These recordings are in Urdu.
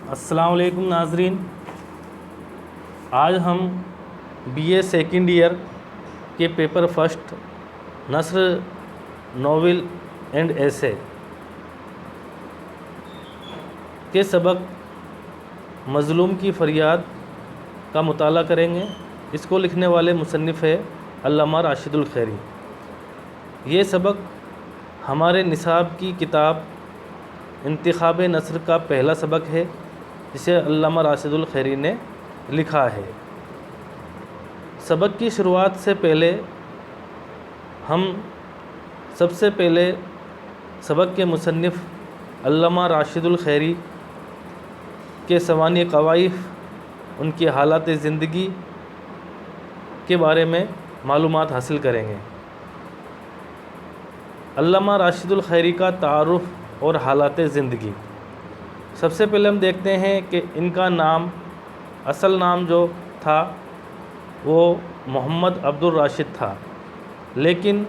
السلام علیکم ناظرین، آج ہم بی اے سیکنڈ ایئر کے پیپر فرسٹ نثر، ناول اینڈ ایسے کے سبق مظلوم کی فریاد کا مطالعہ کریں گے۔ اس کو لکھنے والے مصنف ہے علامہ راشد الخیری۔ یہ سبق ہمارے نصاب کی کتاب انتخاب نثر کا پہلا سبق ہے، جسے علامہ راشد الخیری نے لکھا ہے۔ سبق کی شروعات سے پہلے ہم سب سے پہلے سبق کے مصنف علامہ راشد الخیری کے سوانح قوائف، ان کی حالات زندگی کے بارے میں معلومات حاصل کریں گے۔ علامہ راشد الخیری کا تعارف اور حالات زندگی۔ سب سے پہلے ہم دیکھتے ہیں کہ ان کا نام، اصل نام جو تھا وہ محمد عبد الراشد تھا، لیکن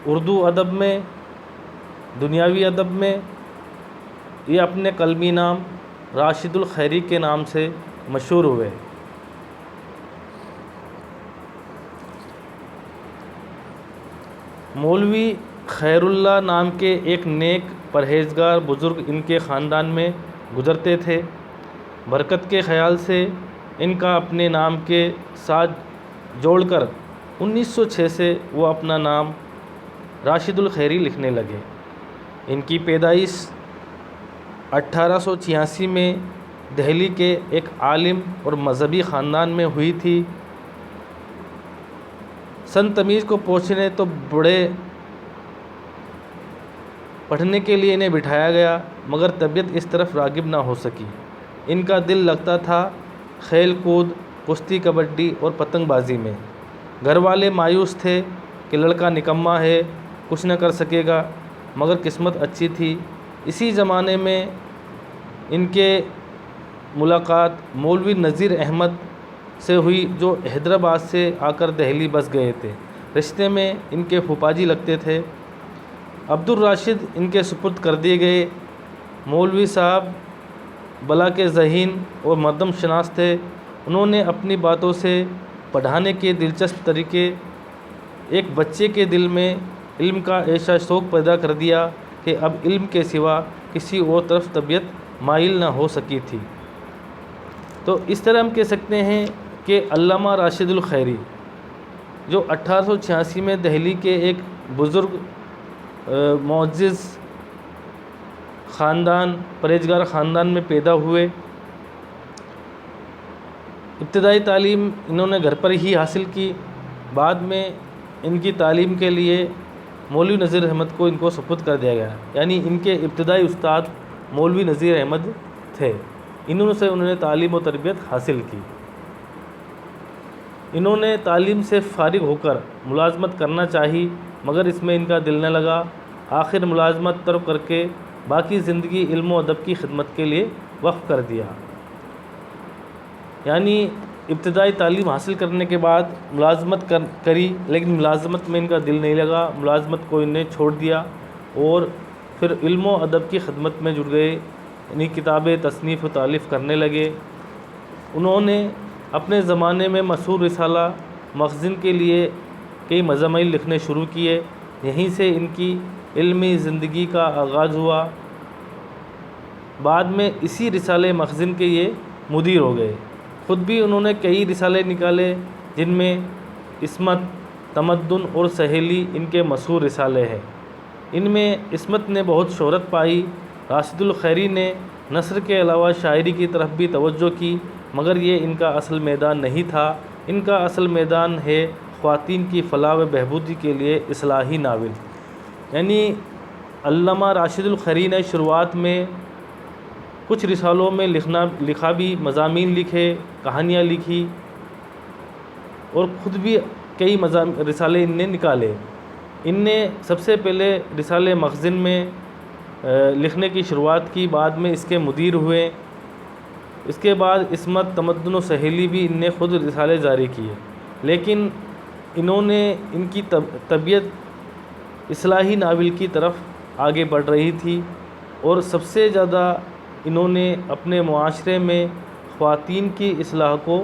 اردو ادب میں، دنیاوی ادب میں یہ اپنے قلمی نام راشد الخیری کے نام سے مشہور ہوئے۔ مولوی خیر اللہ نام کے ایک نیک پرہیزگار بزرگ ان کے خاندان میں گزرتے تھے۔ برکت کے خیال سے ان کا اپنے نام کے ساتھ جوڑ کر 1906 سے وہ اپنا نام راشد الخیری لکھنے لگے۔ ان کی پیدائش 1886 میں دہلی کے ایک عالم اور مذہبی خاندان میں ہوئی تھی۔ سن تمیز کو پہنچنے تو بڑے پڑھنے کے لیے انہیں بٹھایا گیا، مگر طبیعت اس طرف راغب نہ ہو سکی۔ ان کا دل لگتا تھا کھیل کود، کشتی، کبڈی اور پتنگ بازی میں۔ گھر والے مایوس تھے کہ لڑکا نکما ہے، کچھ نہ کر سکے گا، مگر قسمت اچھی تھی۔ اسی زمانے میں ان کے ملاقات مولوی نذیر احمد سے ہوئی، جو حیدرآباد سے آ کر دہلی بس گئے تھے۔ رشتے میں ان کے پھوپھاجی لگتے تھے۔ عبد الراشد ان کے سپرد کر دیے گئے۔ مولوی صاحب بلا کے ذہین اور مردم شناس تھے۔ انہوں نے اپنی باتوں سے پڑھانے کے دلچسپ طریقے ایک بچے کے دل میں علم کا ایسا شوق پیدا کر دیا کہ اب علم کے سوا کسی اور طرف طبیعت مائل نہ ہو سکی تھی۔ تو اس طرح ہم کہہ سکتے ہیں کہ علامہ راشد الخیری، جو 1886 میں دہلی کے ایک بزرگ معزز خاندان، پرہیزگار خاندان میں پیدا ہوئے۔ ابتدائی تعلیم انہوں نے گھر پر ہی حاصل کی۔ بعد میں ان کی تعلیم کے لیے مولوی نذیر احمد کو ان کو سپرد کر دیا گیا، یعنی ان کے ابتدائی استاد مولوی نذیر احمد تھے۔ انہوں نے تعلیم و تربیت حاصل کی۔ انہوں نے تعلیم سے فارغ ہو کر ملازمت کرنا چاہی، مگر اس میں ان کا دل نہ لگا۔ آخر ملازمت ترک کر کے باقی زندگی علم و ادب کی خدمت کے لیے وقف کر دیا۔ یعنی ابتدائی تعلیم حاصل کرنے کے بعد ملازمت کری، لیکن ملازمت میں ان کا دل نہیں لگا، ملازمت کو انہیں چھوڑ دیا اور پھر علم و ادب کی خدمت میں جڑ گئے، یعنی کتابیں تصنیف و تالیف کرنے لگے۔ انہوں نے اپنے زمانے میں مشہور رسالہ مخزن کے لیے کئی مضامین لکھنے شروع کیے۔ یہیں سے ان کی علمی زندگی کا آغاز ہوا۔ بعد میں اسی رسالے مخزن کے یہ مدیر ہو گئے۔ خود بھی انہوں نے کئی رسالے نکالے، جن میں عصمت، تمدن اور سہیلی ان کے مشہور رسالے ہیں۔ ان میں عصمت نے بہت شہرت پائی۔ راشد الخیری نے نثر کے علاوہ شاعری کی طرف بھی توجہ کی، مگر یہ ان کا اصل میدان نہیں تھا۔ ان کا اصل میدان ہے خواتین کی فلاح و بہبودی کے لیے اصلاحی ناول۔ یعنی علامہ راشد الخیری نے شروعات میں کچھ رسالوں میں لکھا بھی، مضامین لکھے، کہانیاں لکھی، اور خود بھی کئی رسالے ان نے نکالے۔ ان نے سب سے پہلے رسالے مخزن میں لکھنے کی شروعات کی، بعد میں اس کے مدیر ہوئے۔ اس کے بعد عصمت، تمدن و سہیلی بھی ان نے خود رسالے جاری کیے، لیکن انہوں نے ان کی طبیعت اصلاحی ناول کی طرف آگے بڑھ رہی تھی، اور سب سے زیادہ انہوں نے اپنے معاشرے میں خواتین کی اصلاح کو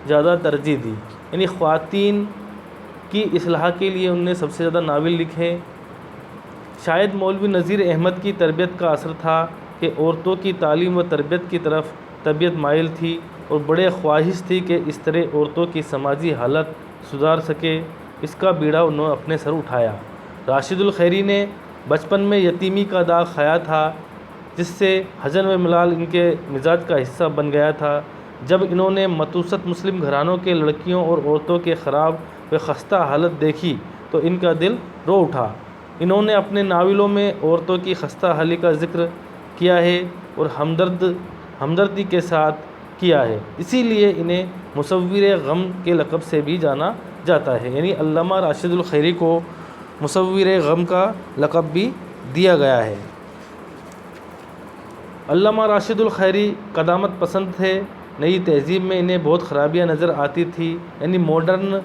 زیادہ ترجیح دی، یعنی خواتین کی اصلاح کے لیے انہوں نے سب سے زیادہ ناول لکھے۔ شاید مولوی نذیر احمد کی تربیت کا اثر تھا کہ عورتوں کی تعلیم و تربیت کی طرف طبیعت مائل تھی اور بڑے خواہش تھی کہ اس طرح عورتوں کی سماجی حالت سدھار سکے۔ اس کا بیڑا انہوں نے اپنے سر اٹھایا۔ راشد الخیری نے بچپن میں یتیمی کا داغ کھایا تھا، جس سے حزن و ملال ان کے مزاج کا حصہ بن گیا تھا۔ جب انہوں نے متوسط مسلم گھرانوں کے لڑکیوں اور عورتوں کے خراب و خستہ حالت دیکھی تو ان کا دل رو اٹھا۔ انہوں نے اپنے ناولوں میں عورتوں کی خستہ حالی کا ذکر کیا ہے اور ہمدردی کے ساتھ کیا ہے، اسی لیے انہیں مصور غم کے لقب سے بھی جانا جاتا ہے، یعنی علامہ راشد الخیری کو مصور غم کا لقب بھی دیا گیا ہے۔ علامہ راشد الخیری قدامت پسند تھے۔ نئی تہذیب میں انہیں بہت خرابیاں نظر آتی تھی، یعنی ماڈرن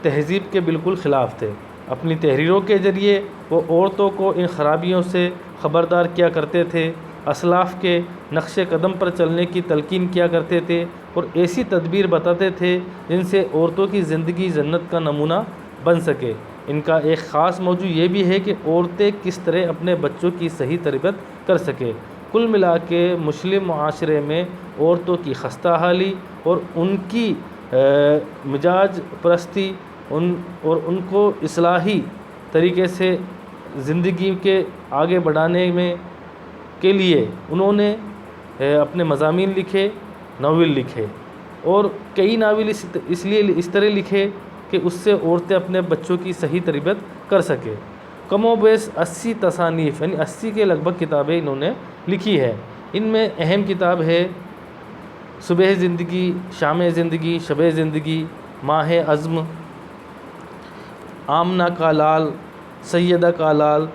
تہذیب کے بالکل خلاف تھے۔ اپنی تحریروں کے ذریعے وہ عورتوں کو ان خرابیوں سے خبردار کیا کرتے تھے، اسلاف کے نقش قدم پر چلنے کی تلقین کیا کرتے تھے اور ایسی تدبیر بتاتے تھے جن سے عورتوں کی زندگی جنت کا نمونہ بن سکے۔ ان کا ایک خاص موضوع یہ بھی ہے کہ عورتیں کس طرح اپنے بچوں کی صحیح تربیت کر سکیں۔ کل ملا کے مسلم معاشرے میں عورتوں کی خستہ حالی اور ان کی مزاج پرستی اور ان کو اصلاحی طریقے سے زندگی کے آگے بڑھانے کے لیے انہوں نے اپنے مضامین لکھے، ناول لکھے، اور کئی ناول اس طرح لکھے کہ اس سے عورتیں اپنے بچوں کی صحیح تربیت کر سکیں۔ کم و بیش 80 تصانیف، یعنی 80 کے لگ بھگ کتابیں انہوں نے لکھی ہے۔ ان میں اہم کتاب ہے صبح زندگی، شام زندگی، شب زندگی، ماہ عزم، آمنہ کا لال، سیدہ کا لال،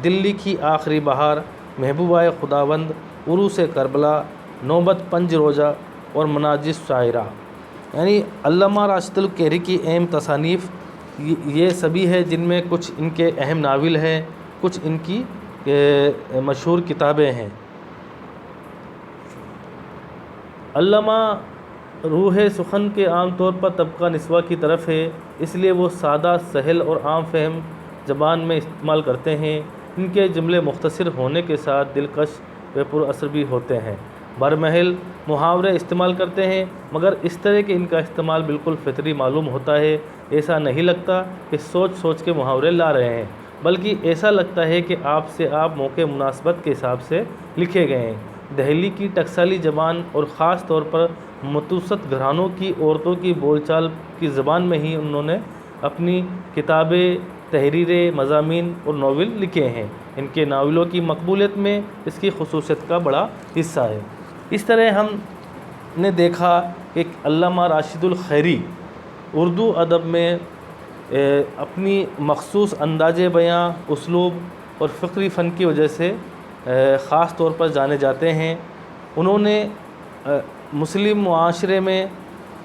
دلی کی آخری بہار، محبوبہ خداوند، عروس کربلا، نوبت پنج روزہ اور مناجز شاعرہ۔ یعنی علامہ راشد الخیری کی اہم تصانیف یہ سبھی ہے، جن میں کچھ ان کے اہم ناول ہیں، کچھ ان کی مشہور کتابیں ہیں۔ علامہ روح سخن کے عام طور پر طبقہ نسواں کی طرف ہے، اس لیے وہ سادہ، سہل اور عام فہم زبان میں استعمال کرتے ہیں۔ ان کے جملے مختصر ہونے کے ساتھ دلکش و پر اثر بھی ہوتے ہیں۔ برمحل محاورے استعمال کرتے ہیں، مگر اس طرح کہ ان کا استعمال بالکل فطری معلوم ہوتا ہے۔ ایسا نہیں لگتا کہ سوچ کے محاورے لا رہے ہیں، بلکہ ایسا لگتا ہے کہ آپ سے آپ موقع مناسبت کے حساب سے لکھے گئے ہیں۔ دہلی کی ٹکسالی زبان اور خاص طور پر متوسط گھرانوں کی عورتوں کی بول چال کی زبان میں ہی انہوں نے اپنی کتابیں، تحریریں، مضامین اور ناول لکھے ہیں۔ ان کے ناولوں کی مقبولیت میں اس کی خصوصیت کا بڑا حصہ ہے۔ اس طرح ہم نے دیکھا کہ علامہ راشد الخیری اردو ادب میں اپنی مخصوص انداز بیاں، اسلوب اور فقری فن کی وجہ سے خاص طور پر جانے جاتے ہیں۔ انہوں نے مسلم معاشرے میں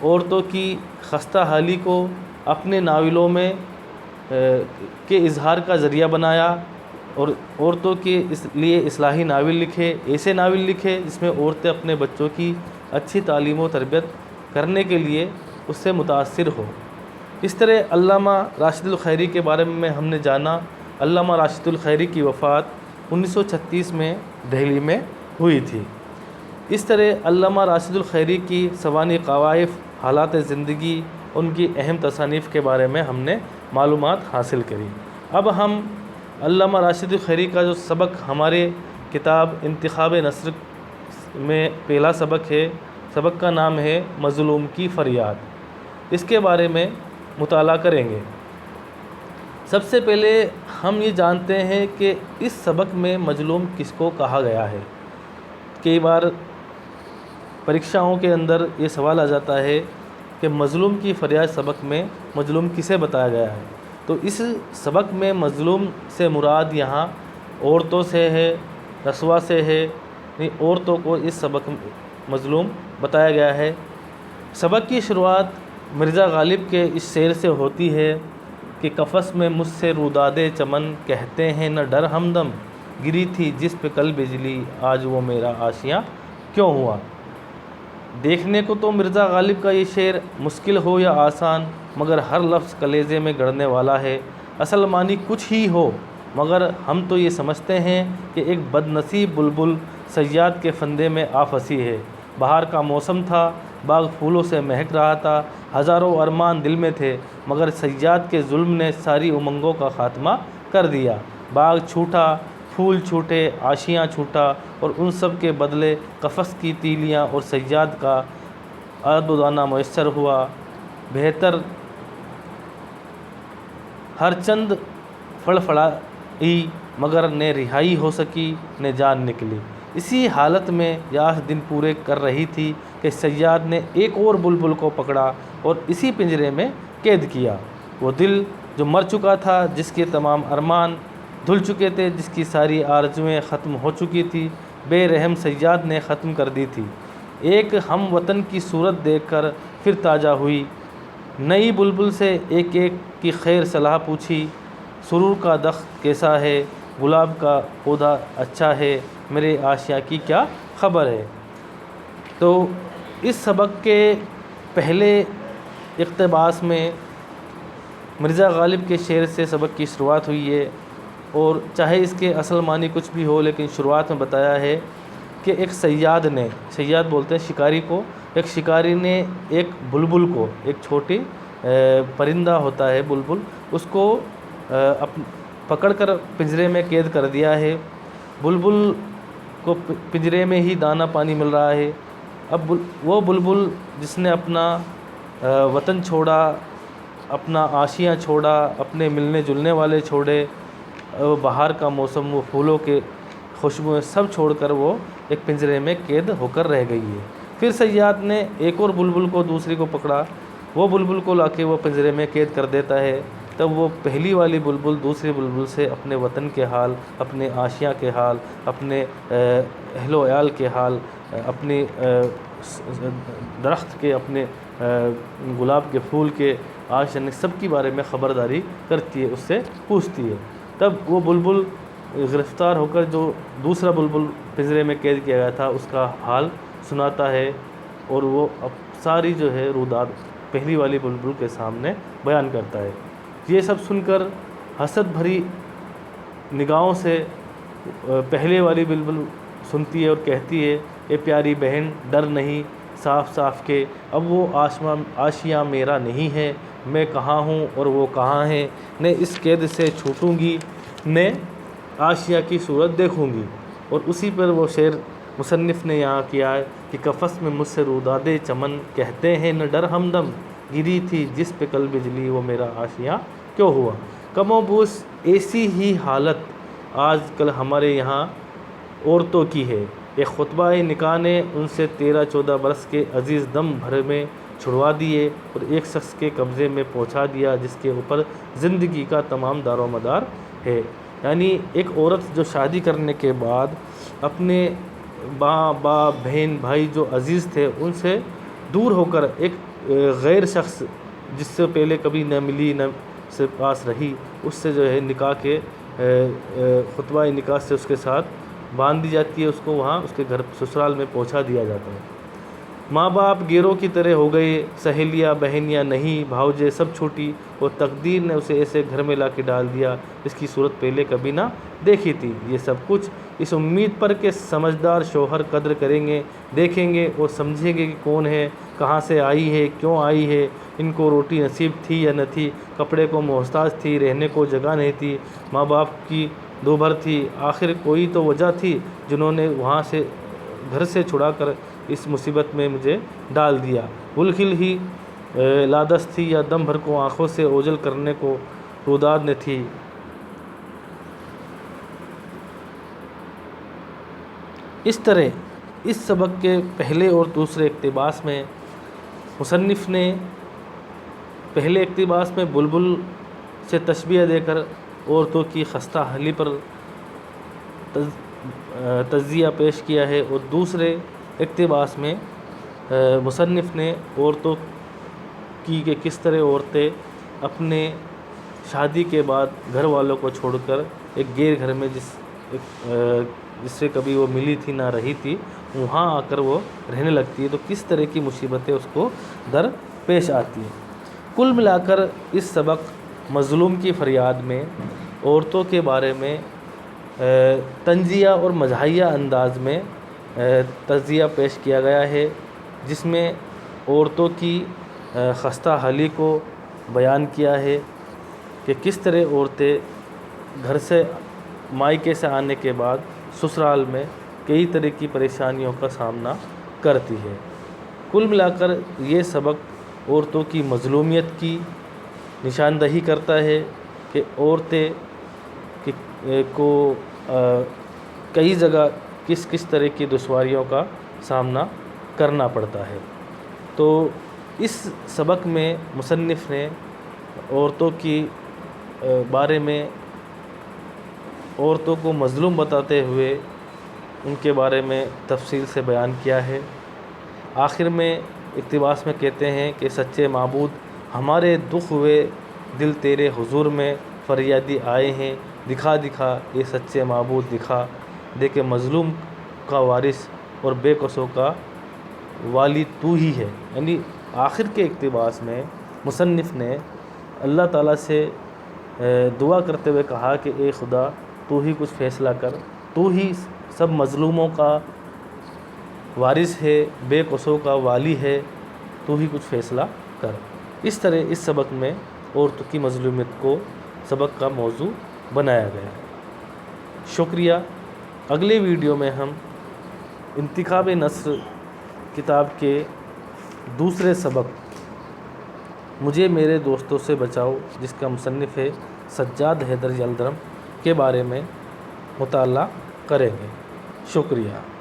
عورتوں کی خستہ حالی کو اپنے ناولوں میں کے اظہار کا ذریعہ بنایا اور عورتوں کے اس لیے اصلاحی ناول لکھے، ایسے ناول لکھے جس میں عورتیں اپنے بچوں کی اچھی تعلیم و تربیت کرنے کے لیے اس سے متاثر ہو۔ اس طرح علامہ راشد الخیری کے بارے میں ہم نے جانا۔ علامہ راشد الخیری کی وفات 1936 میں دہلی میں ہوئی تھی۔ اس طرح علامہ راشد الخیری کی سوانح قوائف، حالات زندگی، ان کی اہم تصانیف کے بارے میں ہم نے معلومات حاصل کری۔ اب ہم علامہ راشد الخیری کا جو سبق ہمارے کتاب انتخاب نثر میں پہلا سبق ہے، سبق کا نام ہے مظلوم کی فریاد، اس کے بارے میں مطالعہ کریں گے۔ سب سے پہلے ہم یہ جانتے ہیں کہ اس سبق میں مظلوم کس کو کہا گیا ہے۔ کئی بار پریکشاؤں کے اندر یہ سوال آ جاتا ہے کہ مظلوم کی فریاد سبق میں مظلوم کسے بتایا گیا ہے، تو اس سبق میں مظلوم سے مراد یہاں عورتوں سے ہے، رسوا سے ہے، یعنی عورتوں کو اس سبق مظلوم بتایا گیا ہے۔ سبق کی شروعات مرزا غالب کے اس شعر سے ہوتی ہے کہ قفس میں مجھ سے روداد چمن، کہتے ہیں نہ ڈر ہمدم، گری تھی جس پہ کل بجلی، آج وہ میرا آشیاں کیوں ہوا؟ دیکھنے کو تو مرزا غالب کا یہ شعر مشکل ہو یا آسان، مگر ہر لفظ کلیجے میں گڑنے والا ہے۔ اصل معنی کچھ ہی ہو، مگر ہم تو یہ سمجھتے ہیں کہ ایک بد نصیب بلبل صیاد کے فندے میں آ پھنسی ہے۔ بہار کا موسم تھا، باغ پھولوں سے مہک رہا تھا، ہزاروں ارمان دل میں تھے، مگر صیاد کے ظلم نے ساری امنگوں کا خاتمہ کر دیا۔ باغ چھوٹا، پھول چھوٹے، آشیاں چھوٹا، اور ان سب کے بدلے قفس کی تیلیاں اور صیاد کا آب دانہ میسر ہوا۔ بہتر ہر چند فڑفڑائی، مگر نہ رہائی ہو سکی نہ جان نکلی۔ اسی حالت میں یاس دن پورے کر رہی تھی کہ صیاد نے ایک اور بلبل کو پکڑا اور اسی پنجرے میں قید کیا۔ وہ دل جو مر چکا تھا، جس کے تمام ارمان دھل چکے تھے، جس کی ساری آرزوئیں ختم ہو چکی تھی، بے رحم صیاد نے ختم کر دی تھی۔ ایک ہم وطن کی صورت دیکھ کر پھر تازہ ہوئی، نئی بلبل سے ایک ایک کی خیر صلاح پوچھی۔ سرور کا درخت کیسا ہے، گلاب کا پودا اچھا ہے، میرے آشیاں کی کیا خبر ہے۔ تو اس سبق کے پہلے اقتباس میں مرزا غالب کے شعر سے سبق کی شروعات ہوئی ہے، اور چاہے اس کے اصل معنی کچھ بھی ہو، لیکن شروعات میں بتایا ہے کہ ایک صیاد نے، صیاد بولتے ہیں شکاری کو، ایک شکاری نے ایک بلبل کو، ایک چھوٹی پرندہ ہوتا ہے بلبل، اس کو پکڑ کر پنجرے میں قید کر دیا ہے۔ بلبل کو پنجرے میں ہی دانہ پانی مل رہا ہے۔ اب وہ بلبل جس نے اپنا وطن چھوڑا، اپنا آشیاں چھوڑا، اپنے ملنے جلنے والے چھوڑے، بہار کا موسم، وہ پھولوں کے خوشبوئیں سب چھوڑ کر وہ ایک پنجرے میں قید ہو کر رہ گئی ہے۔ پھر صیاد نے ایک اور بلبل کو، دوسری کو پکڑا، وہ بلبل کو لا کے وہ پنجرے میں قید کر دیتا ہے۔ تب وہ پہلی والی بلبل دوسری بلبل سے اپنے وطن کے حال، اپنے آشیاں کے حال، اپنے اہل و عیال کے حال، اپنے درخت کے، اپنے گلاب کے پھول کے، آشیاں سب کے بارے میں خبرداری کرتی ہے، اس سے پوچھتی ہے۔ تب وہ بلبل گرفتار ہو کر جو دوسرا بلبل پنجرے میں قید کیا گیا تھا اس کا حال سناتا ہے، اور وہ اب ساری جو ہے روداد پہلی والی بلبل کے سامنے بیان کرتا ہے۔ یہ سب سن کر حسد بھری نگاہوں سے پہلے والی بلبل سنتی ہے اور کہتی ہے، اے پیاری بہن ڈر نہیں، صاف صاف کہ اب وہ آشیاں میرا نہیں ہے، میں کہاں ہوں اور وہ کہاں ہے، نہ اس قید سے چھوٹوں گی نہ آشیاں کی صورت دیکھوں گی۔ اور اسی پر وہ شعر مصنف نے یہاں کیا ہے کہ قفس میں مجھ سے روداد چمن کہتے ہیں نہ ڈر ہمدم، گری تھی جس پہ کل بجلی وہ میرا آشیاں کیوں ہوا۔ کم و بیش ایسی ہی حالت آج کل ہمارے یہاں عورتوں کی ہے۔ ایک خطبہ نکاح نے ان سے 13-14 برس کے عزیز دم بھر میں چھڑوا دیے اور ایک شخص کے قبضے میں پہنچا دیا جس کے اوپر زندگی کا تمام دار و مدار ہے۔ یعنی ایک عورت جو شادی کرنے کے بعد اپنے ماں باپ بہن بھائی جو عزیز تھے ان سے دور ہو کر ایک غیر شخص جس سے پہلے کبھی نہ ملی نہ سے پاس رہی، اس سے جو ہے نکاح کے خطبہ نکاح سے اس کے ساتھ باندھ دی جاتی ہے، اس کو وہاں اس کے گھر سسرال میں پہنچا دیا جاتا ہے۔ ماں باپ گیروں کی طرح ہو گئے، سہیلیاں بہنیاں نہیں، بھاؤجے سب چھوٹی، اور تقدیر نے اسے ایسے گھر میں لا کے ڈال دیا جس کی صورت پہلے کبھی نہ دیکھی تھی۔ یہ سب کچھ اس امید پر کہ سمجھدار شوہر قدر کریں گے، دیکھیں گے اور سمجھیں گے کہ کون ہے، کہاں سے آئی ہے، کیوں آئی ہے، ان کو روٹی نصیب تھی یا نہ تھی، کپڑے کو محتاج تھی، رہنے کو جگہ نہیں تھی، ماں باپ کی دوبھر تھی، آخر کوئی تو وجہ تھی جنہوں نے وہاں سے گھر سے چھڑا کر اس مصیبت میں مجھے ڈال دیا۔ بالکل ہی لادس تھی یا دم بھر کو آنکھوں سے اوجھل کرنے کو روداد نے تھی۔ اس طرح اس سبق کے پہلے اور دوسرے اقتباس میں مصنف نے پہلے اقتباس میں بلبل سے تشبیہ دے کر عورتوں کی خستہ حالی پر تجزیہ پیش کیا ہے، اور دوسرے اقتباس میں مصنف نے عورتوں کی کہ کس طرح عورتیں اپنے شادی کے بعد گھر والوں کو چھوڑ کر ایک غیر گھر میں جس سے کبھی وہ ملی تھی نہ رہی تھی، وہاں آ کر وہ رہنے لگتی ہے تو کس طرح کی مصیبتیں اس کو در پیش آتی ہیں۔ کل ملا کر اس سبق مظلوم کی فریاد میں عورتوں کے بارے میں طنزیہ اور مزاحیہ انداز میں تجزیہ پیش کیا گیا ہے، جس میں عورتوں کی خستہ حالی کو بیان کیا ہے کہ کس طرح عورتیں گھر سے مائکے سے آنے کے بعد سسرال میں کئی طرح کی پریشانیوں کا سامنا کرتی ہے۔ کل ملا کر یہ سبق عورتوں کی مظلومیت کی نشاندہی کرتا ہے کہ عورتیں کو کئی جگہ کس طرح کی دشواریوں کا سامنا کرنا پڑتا ہے۔ تو اس سبق میں مصنف نے عورتوں کی بارے میں عورتوں کو مظلوم بتاتے ہوئے ان کے بارے میں تفصیل سے بیان کیا ہے۔ آخر میں اقتباس میں کہتے ہیں کہ سچے معبود ہمارے دکھ ہوئے دل تیرے حضور میں فریادی آئے ہیں، دکھا دکھا یہ سچے معبود دکھا دے کہ مظلوم کا وارث اور بے کسوں کا والی تو ہی ہے۔ یعنی آخر کے اقتباس میں مصنف نے اللہ تعالیٰ سے دعا کرتے ہوئے کہا کہ اے خدا تو ہی کچھ فیصلہ کر، تو ہی سب مظلوموں کا وارث ہے، بے کسوں کا والی ہے، تو ہی کچھ فیصلہ کر۔ اس طرح اس سبق میں عورتوں کی مظلومیت کو سبق کا موضوع بنایا گیا ہے۔ شکریہ۔ اگلے ویڈیو میں ہم انتخاب نثر کتاب کے دوسرے سبق مجھے میرے دوستوں سے بچاؤ، جس کا مصنف ہے سجاد حیدر یلدرم، کے بارے میں مطالعہ کریں گے۔ شکریہ۔